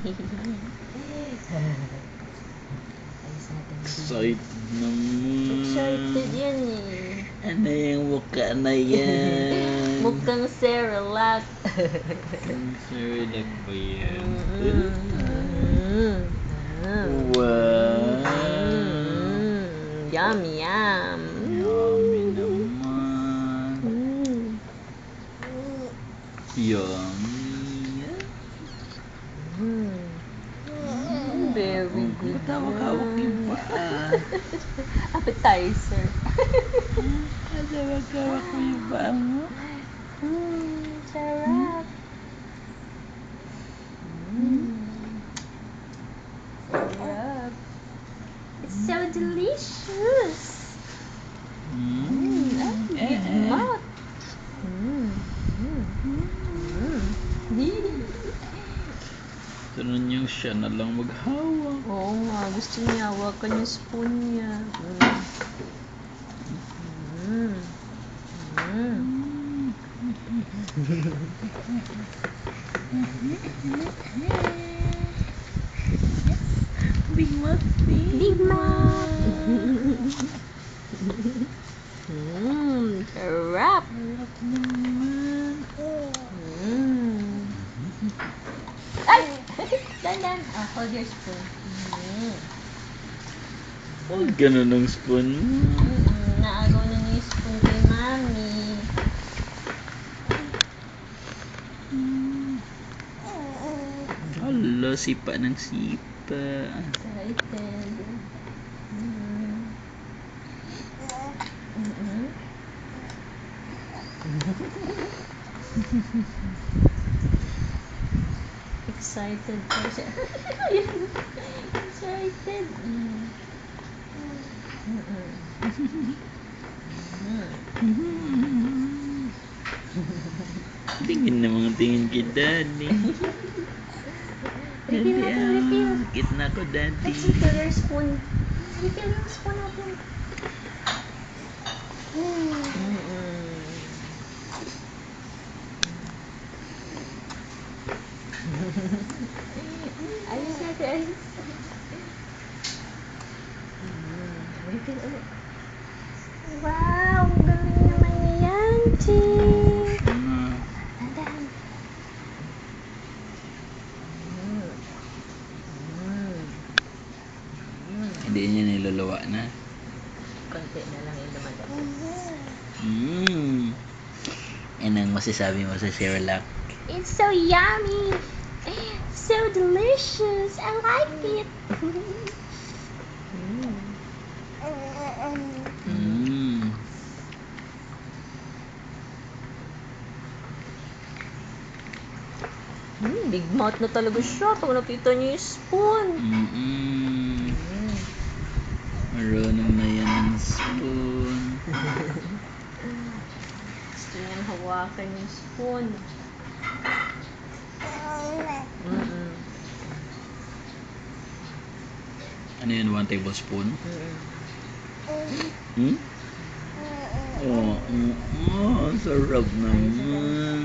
Excited naman. Excited yan eh. Ano yung mukha na yan? Mukhang Cerelac. Cerelac ba yan? Wow! Yum, yum. Yummy naman. Yummy. Very good. Hawak-hawak yung paa. Appetizer. Hawak-hawak mo yung paa mo. Sarap. Sarap. It's so delicious. Big mouth. Tanong niyo siya na lang maghawak. Oo nga, gusto niya hawakan yung spoon niya. Big mouth. Big mouth. Sarap. Sarap naman. Ay! Dandan. Hold your spoon. Huwag ganun ng spoon mo. Naagaw na yung spoon kay Mami. Hala, sipa ng sipa. Excited. Excited po siya. Excited. Tingin na mga tingin kay Daddy. Daddy, Refill. sakit na ako, Daddy. Let's refill your spoon. Refill yung spoon natin. Ayos natin, ayos. Refill ulit. Wow, ang galing naman yan, Chick. Dandan. Hindi niya niluluwa na. Konti na lang yung lumalabas. Yan ang masasabi mo sa Cerelac. It's so yummy. So delicious. I like it. Big mouth na talaga siya. Pag nakita niyo yung spoon. Marunong na yan ng spoon. Gusto niyang hawakan yung spoon. Ano yun? 1 tablespoon? Sarap naman.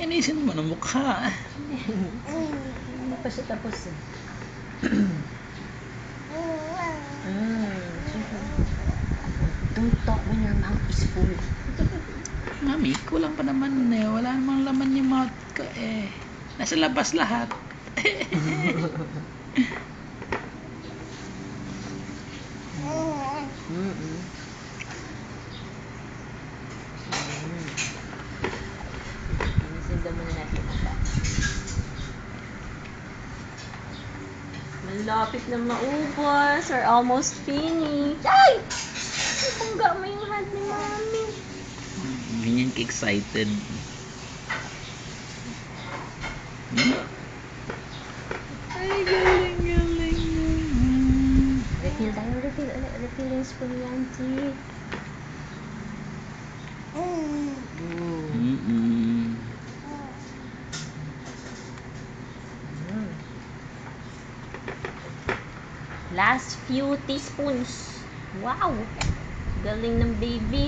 Inisin naman ang mukha. Hindi pa siya tapos eh. Don't talk when your mouth is full. Mami, kulang pa naman eh. Wala namang laman yung mouth ko eh. Nasa labas lahat. Sinda muna natin ang mata. Malapit na maubos or almost finished. Ay! Pangga mo yung hand ni Mami. Ganyan ka-excited. Ay, galing. Refill tayo, refill. Refill yung spoon ni Auntie. Last few teaspoons. Wow! Galing ng baby.